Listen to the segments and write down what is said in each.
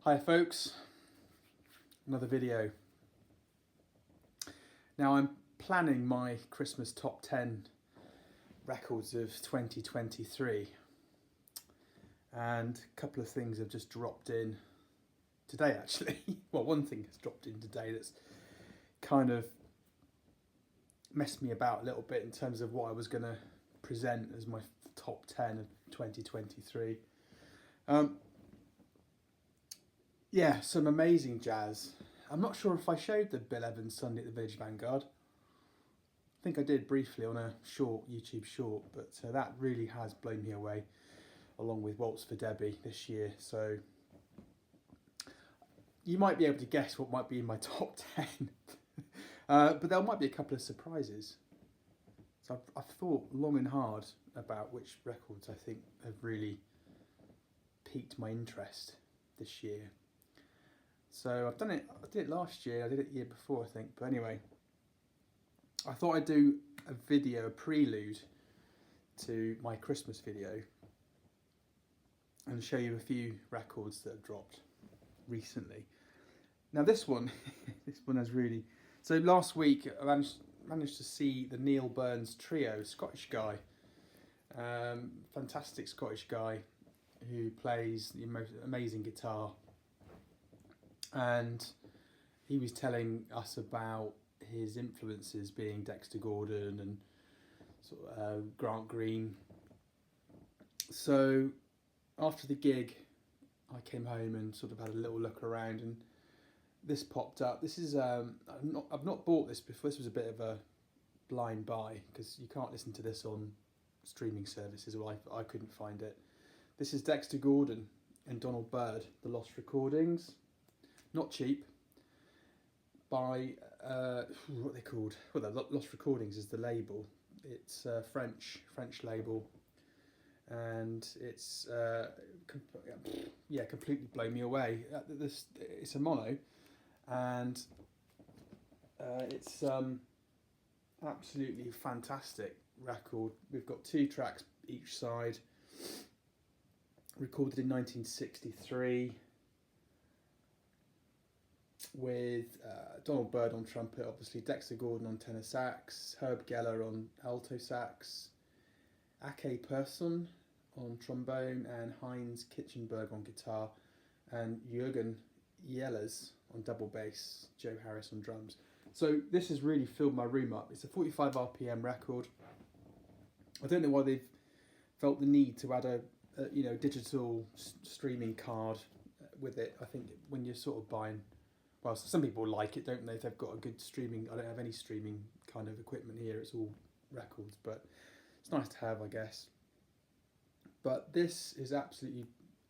Hi folks, another video. Now I'm planning my Christmas top 10 records of 2023 and a couple of things have just dropped in today actually. Well, one thing has dropped in today that's kind of messed me about a little bit in terms of what I was going to present as my top 10 of 2023. Yeah, some amazing jazz. I'm not sure if I showed the Bill Evans Sunday at the Village Vanguard. I think I did briefly on a short YouTube short, but that really has blown me away, along with Waltz for Debbie this year. So you might be able to guess what might be in my top 10, but there might be a couple of surprises. So I've thought long and hard about which records I think have really piqued my interest this year. So I've done it, I did it last year, I did it the year before I think, but anyway. I thought I'd do a video, a prelude to my Christmas video and show you a few records that have dropped recently. Now this one, this one has really... So last week I managed to see the Neil Burns Trio, Scottish guy, fantastic Scottish guy who plays the most amazing guitar. And he was telling us about his influences being Dexter Gordon and sort of, Grant Green. So after the gig, I came home and sort of had a little look around, and this popped up. This is I've not bought this before. This was a bit of a blind buy because you can't listen to this on streaming services, or I couldn't find it. This is Dexter Gordon and Donald Byrd, The Lost Recordings. Not cheap, by what are they called? Well, the Lost Recordings is the label. It's a French label, and it's completely blown me away. It's a mono, and it's absolutely fantastic record. We've got 2 tracks each side, recorded in 1963. With Donald Byrd on trumpet, obviously, Dexter Gordon on tenor sax, Herb Geller on alto sax, Ake Persson on trombone, and Heinz Kitchenberg on guitar, and Jürgen Yellers on double bass, Joe Harris on drums. So this has really filled my room up. It's a 45 RPM record. I don't know why they've felt the need to add a digital streaming card with it. I think when you're sort of buying... Well, some people like it, don't they? If they've got a good streaming... I don't have any streaming kind of equipment here. It's all records, but it's nice to have, I guess. But this is absolutely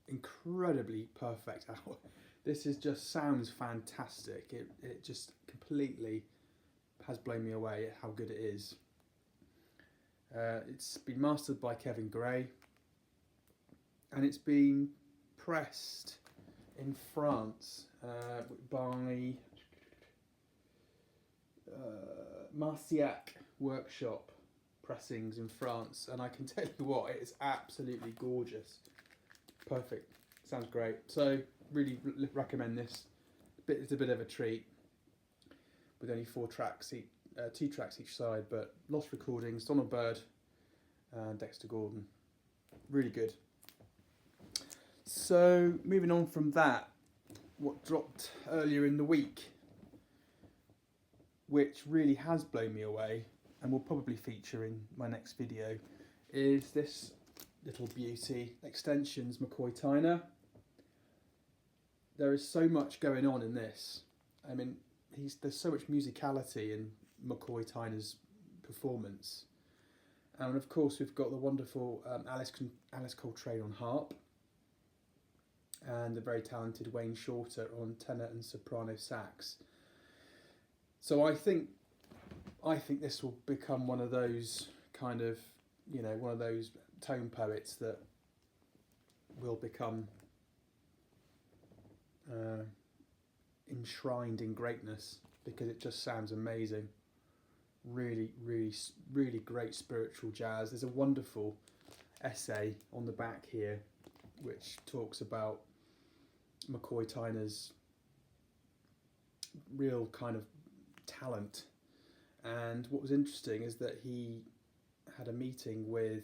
incredibly perfect. This is just sounds fantastic. It just completely has blown me away at how good it is. It's been mastered by Kevin Gray, and it's been pressed in France by Marky-mark Workshop Pressings in France, and I can tell you what, it is absolutely gorgeous. Perfect, sounds great. So really recommend this. It's a bit of a treat with only 4 tracks, 2 tracks each side, but Lost Recordings, Donald Byrd and Dexter Gordon, really good. So moving on from that, what dropped earlier in the week, which really has blown me away and will probably feature in my next video, is this little beauty, Extensions McCoy Tiner. There is so much going on in this. I mean, there's so much musicality in McCoy Tiner's performance. And of course we've got the wonderful Alice Coltrane on harp, and the very talented Wayne Shorter on tenor and soprano sax. So I think this will become one of those kind of, one of those tone poets that will become enshrined in greatness, because it just sounds amazing. Really, really, really great spiritual jazz. There's a wonderful essay on the back here which talks about McCoy Tiner's real kind of talent. And what was interesting is that he had a meeting with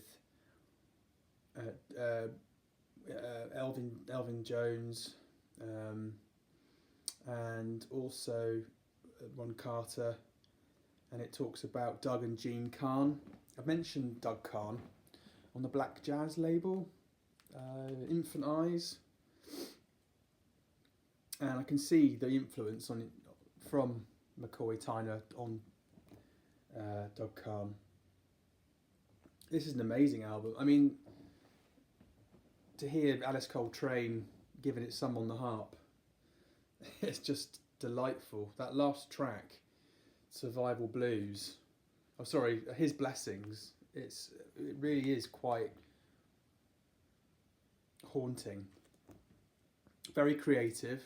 Elvin Jones, and also Ron Carter, and it talks about Doug and Gene Kahn. I've mentioned Doug Kahn on the Black Jazz label, Infant Eyes, and I can see the influence on it from McCoy Tyner on Doug Kahn. This is an amazing album. I mean, to hear Alice Coltrane giving it some on the harp, it's just delightful. That last track, Survival Blues, oh sorry, His Blessings, it really is quite haunting. Very creative,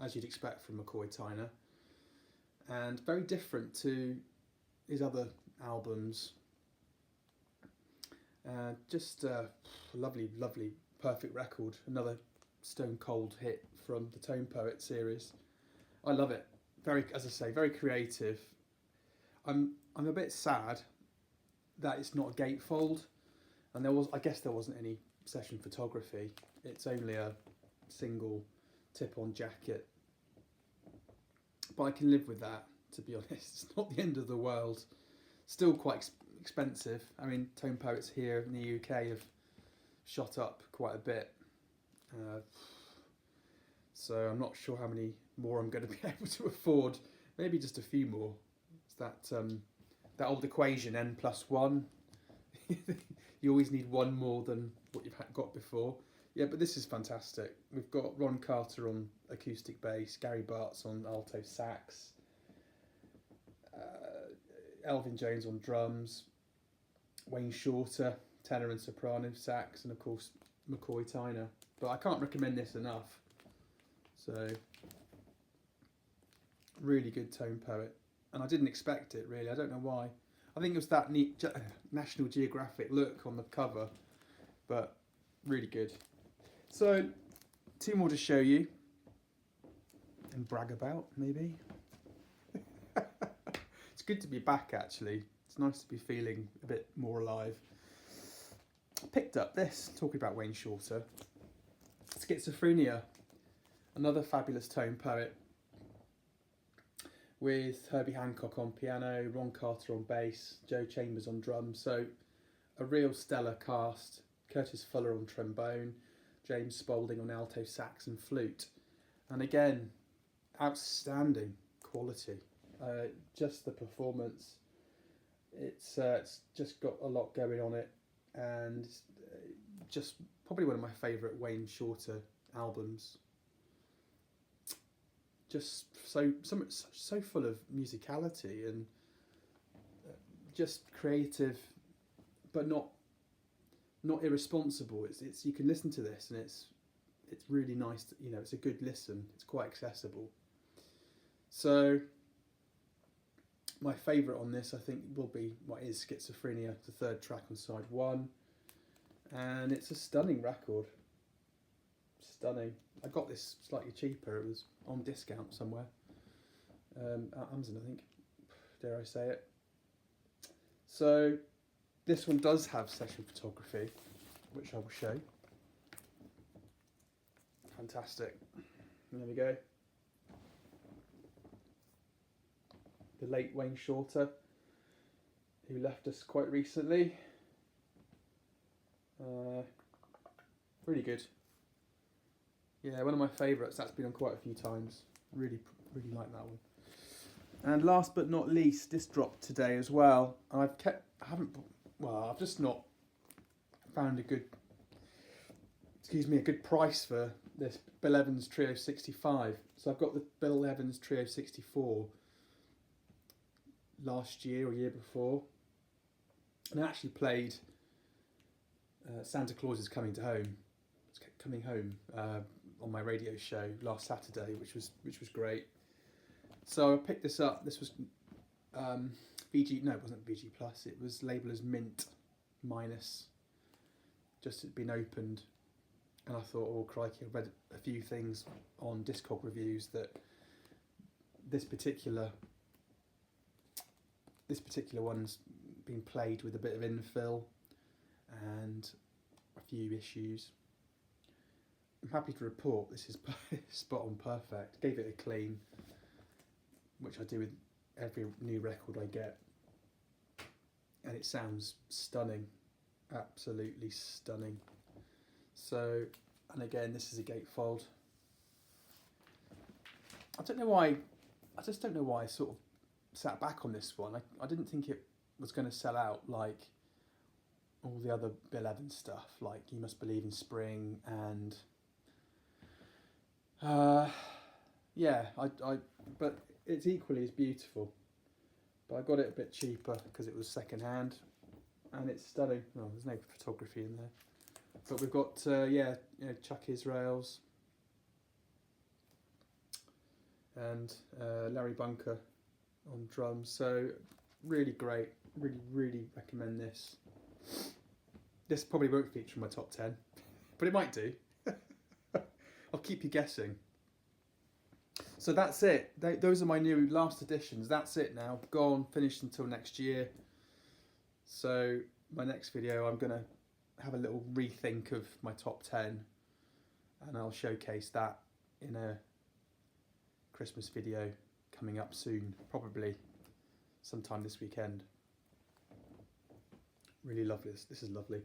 as you'd expect from McCoy Tyner, and very different to his other albums. Just a lovely, lovely, perfect record. Another stone cold hit from the Tone Poet series. I love it. Very, as I say, very creative. I'm a bit sad that it's not a gatefold, and I guess there wasn't any session photography. It's only a single tip-on jacket, but I can live with that. To be honest, it's not the end of the world. Still quite expensive. I mean, Tone Poets here in the UK have shot up quite a bit, so I'm not sure how many more I'm going to be able to afford. Maybe just a few more. It's that old equation, n+1. You always need one more than what you've got before. Yeah, but this is fantastic. We've got Ron Carter on acoustic bass, Gary Bartz on alto sax, Elvin Jones on drums, Wayne Shorter, tenor and soprano sax, and of course McCoy Tyner. But I can't recommend this enough. So, really good Tone Poet. And I didn't expect it, really. I don't know why. I think it was that neat National Geographic look on the cover, but really good. So, two more to show you and brag about, maybe. It's good to be back, actually. It's nice to be feeling a bit more alive. I picked up this, talking about Wayne Shorter, Schizophrenia, another fabulous Tone Poet, with Herbie Hancock on piano, Ron Carter on bass, Joe Chambers on drums. So a real stellar cast. Curtis Fuller on trombone, James Spaulding on alto sax and flute. And again, outstanding quality. Just the performance. It's just got a lot going on it, and just probably one of my favourite Wayne Shorter albums. Just so full of musicality and just creative, but not irresponsible. It's you can listen to this and it's really nice. It's a good listen. It's quite accessible. So my favourite on this, I think, will be what is Schizophrenia, the third track on side one, and it's a stunning record. Stunning. I got this slightly cheaper. It was on discount somewhere. At Amazon, I think. Dare I say it? So this one does have session photography, which I will show. Fantastic. There we go. The late Wayne Shorter, who left us quite recently. Really good. Yeah, one of my favourites. That's been on quite a few times. Really like that one. And last but not least, this dropped today as well. I've just not found a good price for this Bill Evans Trio 65. So I've got the Bill Evans Trio 64 last year or year before, and I actually played Santa Claus is Coming Home on my radio show last Saturday, which was great. So I picked this up. This was VG. No, it wasn't VG Plus. It was labelled as Mint minus. Just had been opened, and I thought, oh crikey, I read a few things on Discog reviews that this particular one's been played with a bit of infill and a few issues. I'm happy to report this is spot on perfect. Gave it a clean, which I do with every new record I get, and it sounds stunning, absolutely stunning. So, and again, this is a gatefold. I don't know why, I just don't know why I sort of sat back on this one. I didn't think it was going to sell out like all the other Bill Evans stuff, like You Must Believe in Spring and yeah, but it's equally as beautiful. But I got it a bit cheaper because it was second hand, and it's stunning. Oh, there's no photography in there. But we've got Chuck Israels and Larry Bunker on drums. So really great. Really recommend this. This probably won't feature in my top 10, but it might do. I'll keep you guessing. So that's it. Those are my new last editions. That's it now. Gone, finished until next year. So my next video, I'm going to have a little rethink of my top 10, and I'll showcase that in a Christmas video coming up soon, probably sometime this weekend. Really love this. This is lovely.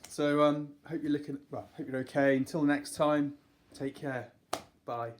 So hope you're okay. Until next time, take care. Bye.